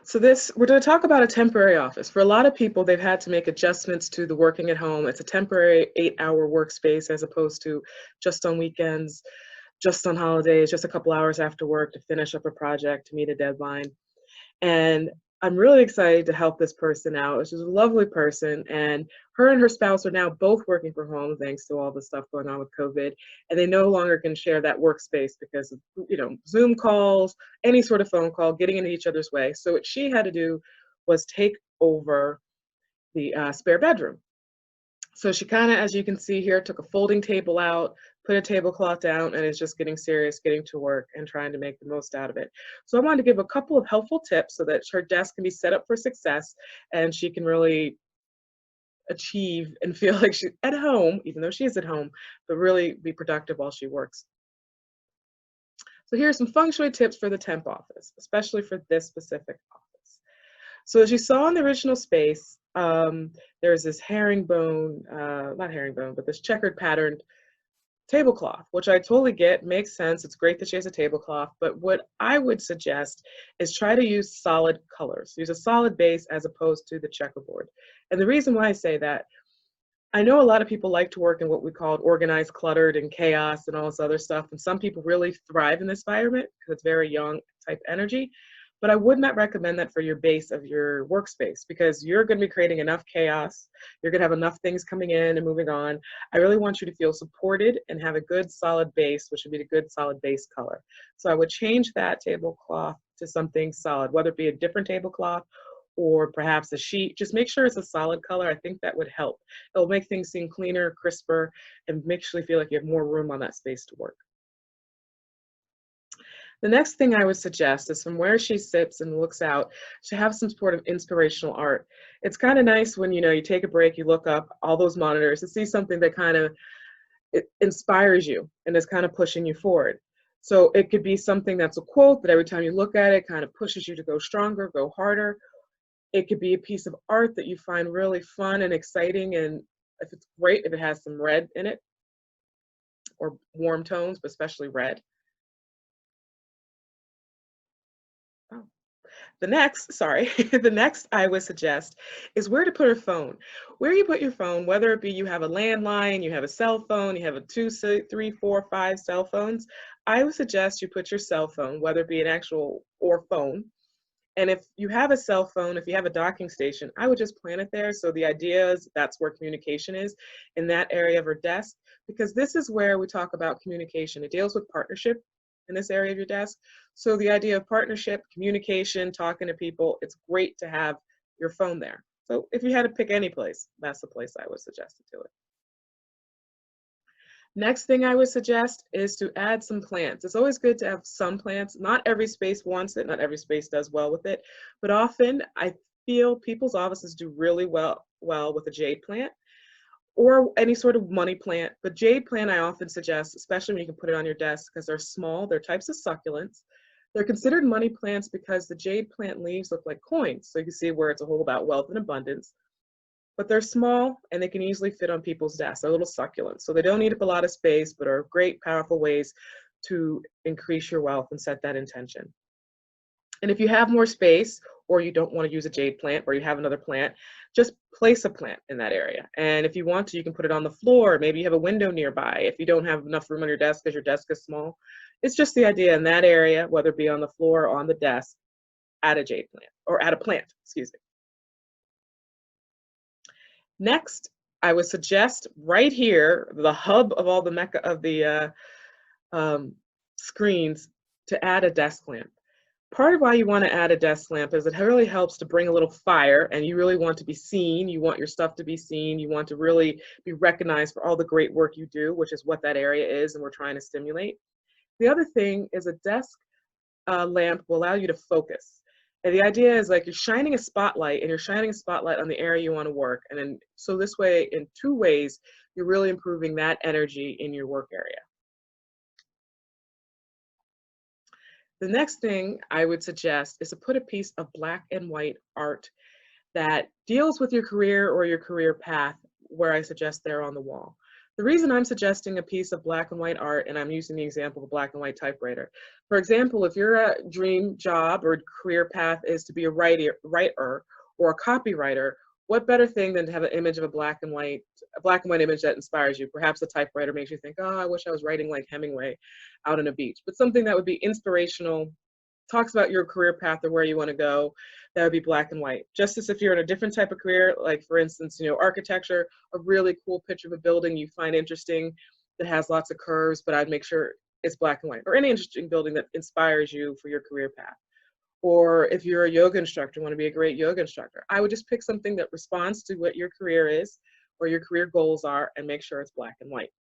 So we're going to talk about a temporary office. For a lot of people, they've had to make adjustments to the working at home. It's a temporary 8-hour workspace as opposed to just on weekends, just on holidays, just a couple hours after work to finish up a project, to meet a deadline. And I'm really excited to help this person out. She's a lovely person, and her spouse are now both working from home thanks to all the stuff going on with COVID. And they no longer can share that workspace because of, Zoom calls, any sort of phone call, getting into each other's way. So what she had to do was take over the spare bedroom. So she kind of, as you can see here, took a folding table out, put a tablecloth down, and is just getting serious, getting to work and trying to make the most out of it. So I wanted to give a couple of helpful tips so that her desk can be set up for success and she can really achieve and feel like she's at home, even though she is at home, but really be productive while she works. So here are some feng shui tips for the temp office, especially for this specific office. So as you saw in the original space, there's this herringbone, not herringbone, but this checkered patterned tablecloth, which I totally get, makes sense. It's great that she has a tablecloth, but what I would suggest is try to use solid colors. Use a solid base as opposed to the checkerboard. And the reason why I say that, I know a lot of people like to work in what we call organized, cluttered, and chaos and all this other stuff. And some people really thrive in this environment because it's very young type energy. But I would not recommend that for your base of your workspace because you're going to be creating enough chaos. You're going to have enough things coming in and moving on. I really want you to feel supported and have a good solid base, which would be a good solid base color. So I would change that tablecloth to something solid, whether it be a different tablecloth or perhaps a sheet. Just make sure it's a solid color. I think that would help. It'll make things seem cleaner, crisper, and make you feel like you have more room on that space to work. The next thing I would suggest is from where she sits and looks out, she have some sort of inspirational art. It's kind of nice when you take a break, you look up all those monitors to see something that kind of it inspires you and is kind of pushing you forward. So it could be something that's a quote that every time you look at it kind of pushes you to go stronger, go harder. It could be a piece of art that you find really fun and exciting, and if it's great if it has some red in it or warm tones, but especially red. Oh. The next I would suggest is where to put her phone. Where you put your phone, whether it be you have a landline, you have a cell phone, you have a 2, 3, 4, 5 cell phones, I would suggest you put your cell phone, whether it be an actual or phone. And if you have a cell phone, if you have a docking station, I would just plant it there. So the idea is that's where communication is, in that area of her desk, because this is where we talk about communication. It deals with partnership in this area of your desk. So the idea of partnership, communication, talking to people, it's great to have your phone there. So if you had to pick any place, that's the place I would suggest to do it. Next thing I would suggest is to add some plants. It's always good to have some plants. Not every space wants it, not every space does well with it, but often I feel people's offices do really well with a jade plant or any sort of money plant. But jade plant I often suggest, especially when you can put it on your desk because they're small, they're types of succulents. They're considered money plants because the jade plant leaves look like coins. So you can see where it's a whole about wealth and abundance. But they're small and they can easily fit on people's desks. They're little succulents. So they don't need up a lot of space, but are great, powerful ways to increase your wealth and set that intention. And if you have more space or you don't want to use a jade plant or you have another plant, just place a plant in that area. And if you want to, you can put it on the floor. Maybe you have a window nearby. If you don't have enough room on your desk because your desk is small, it's just the idea in that area, whether it be on the floor or on the desk, add a jade plant or add a plant, excuse me. Next, I would suggest right here, the hub of all the mecca of the screens, to add a desk lamp. Part of why you want to add a desk lamp is it really helps to bring a little fire, and you really want to be seen. You want your stuff to be seen. You want to really be recognized for all the great work you do, which is what that area is, and we're trying to stimulate. The other thing is a desk lamp will allow you to focus. And the idea is like you're shining a spotlight, and you're shining a spotlight on the area you want to work. And then, so this way, in 2 ways, you're really improving that energy in your work area. The next thing I would suggest is to put a piece of black and white art that deals with your career or your career path, where I suggest there on the wall. The reason I'm suggesting a piece of black and white art, and I'm using the example of a black and white typewriter. For example, if your dream job or career path is to be a writer or a copywriter, what better thing than to have an image of a black and white image that inspires you? Perhaps a typewriter makes you think, oh, I wish I was writing like Hemingway out on a beach, but something that would be inspirational, talks about your career path or where you want to go, that would be black and white. Just as if you're in a different type of career, like for instance, architecture, a really cool picture of a building you find interesting that has lots of curves, but I'd make sure it's black and white, or any interesting building that inspires you for your career path. Or if you're a yoga instructor, want to be a great yoga instructor, I would just pick something that responds to what your career is or your career goals are and make sure it's black and white,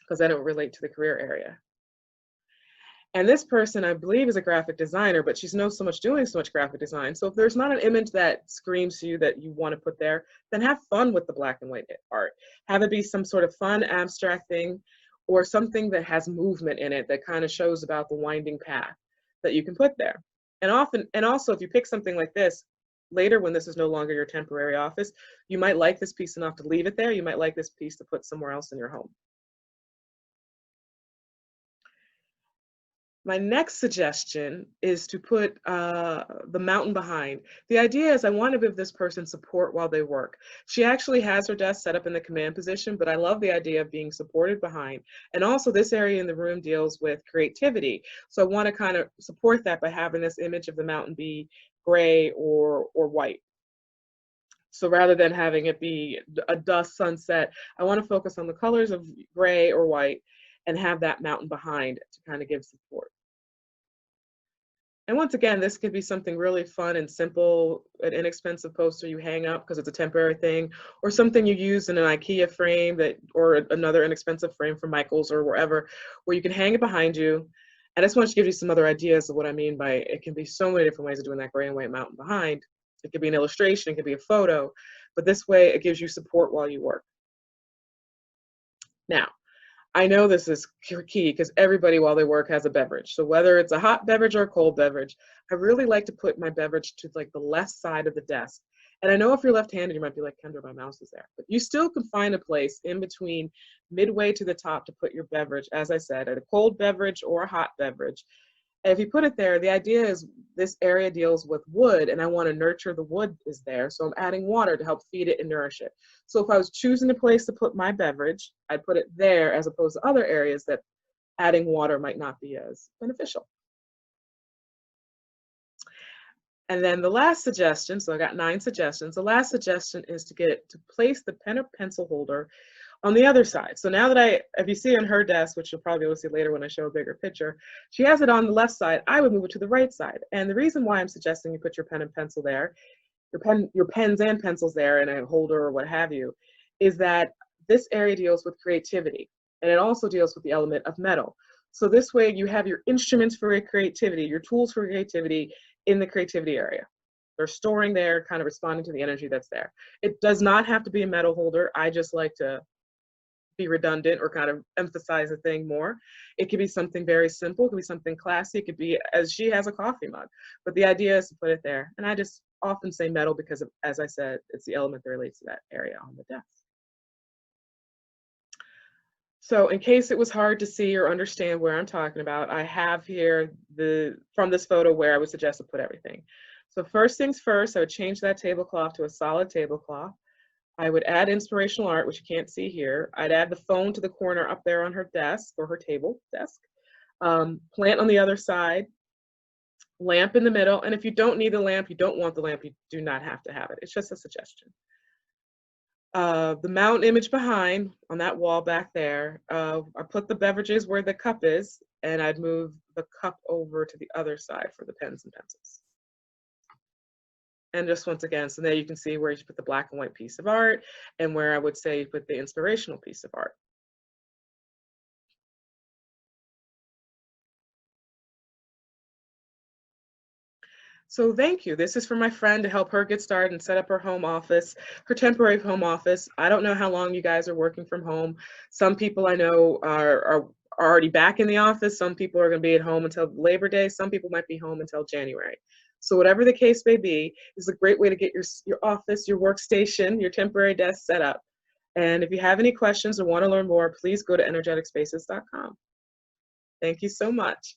because then it will relate to the career area. And this person, I believe, is a graphic designer, but she's so much doing so much graphic design. So if there's not an image that screams to you that you want to put there, then have fun with the black and white art. Have it be some sort of fun, abstract thing, or something that has movement in it that kind of shows about the winding path that you can put there. And also, if you pick something like this, later when this is no longer your temporary office, you might like this piece enough to leave it there. You might like this piece to put somewhere else in your home. My next suggestion is to put the mountain behind. The idea is I want to give this person support while they work. She actually has her desk set up in the command position, but I love the idea of being supported behind. And also this area in the room deals with creativity. So I want to kind of support that by having this image of the mountain be gray or white. So rather than having it be a dusk sunset, I want to focus on the colors of gray or white and have that mountain behind to kind of give support. And once again, this could be something really fun and simple, an inexpensive poster you hang up because it's a temporary thing, or something you use in an IKEA frame or another inexpensive frame from Michael's or wherever, where you can hang it behind you. And I just want to give you some other ideas of what I mean by it can be so many different ways of doing that gray and white mountain behind. It could be an illustration, it could be a photo, but this way it gives you support while you work. Now, I know this is key because everybody while they work has a beverage. So whether it's a hot beverage or a cold beverage, I really like to put my beverage to like the left side of the desk. And I know if you're left-handed, you might be like, Kendra, my mouse is there. But you still can find a place in between midway to the top to put your beverage, as I said, a cold beverage or a hot beverage. And if you put it there, the idea is this area deals with wood and I want to nurture the wood is there. So I'm adding water to help feed it and nourish it. So if I was choosing a place to put my beverage, I'd put it there as opposed to other areas that adding water might not be as beneficial. And then the last suggestion, so I got 9 suggestions. The last suggestion is to place the pen or pencil holder on the other side. So now that if you see on her desk, which you'll probably be able to see later when I show a bigger picture, she has it on the left side. I would move it to the right side. And the reason why I'm suggesting you put your pen and pencil there, your pens and pencils there in a holder or what have you, is that this area deals with creativity. And it also deals with the element of metal. So this way you have your instruments for creativity, your tools for creativity in the creativity area. They're storing there, kind of responding to the energy that's there. It does not have to be a metal holder. I just like to be redundant or kind of emphasize a thing more. It could be something very simple. It could be something classy. It could be as she has a coffee mug. But the idea is to put it there. And I just often say metal because, as I said, it's the element that relates to that area on the desk. So in case it was hard to see or understand where I'm talking about, I have here from this photo where I would suggest to put everything. So first things first, I would change that tablecloth to a solid tablecloth. I would add inspirational art, which you can't see here. I'd add the phone to the corner up there on her desk or her table desk. Plant on the other side, lamp in the middle. And if you don't need the lamp, you don't want the lamp, you do not have to have it. It's just a suggestion. The mountain image behind on that wall back there, I put the beverages where the cup is, and I'd move the cup over to the other side for the pens and pencils. And just once again, so there you can see where you put the black and white piece of art and where I would say you put the inspirational piece of art. So thank you. This is for my friend to help her get started and set up her home office, her temporary home office. I don't know how long you guys are working from home. Some people I know are already back in the office. Some people are going to be at home until Labor Day. Some people might be home until January. So whatever the case may be, this is a great way to get your office, your workstation, your temporary desk set up And if you have any questions or want to learn more, please go to energeticspaces.com. Thank you so much.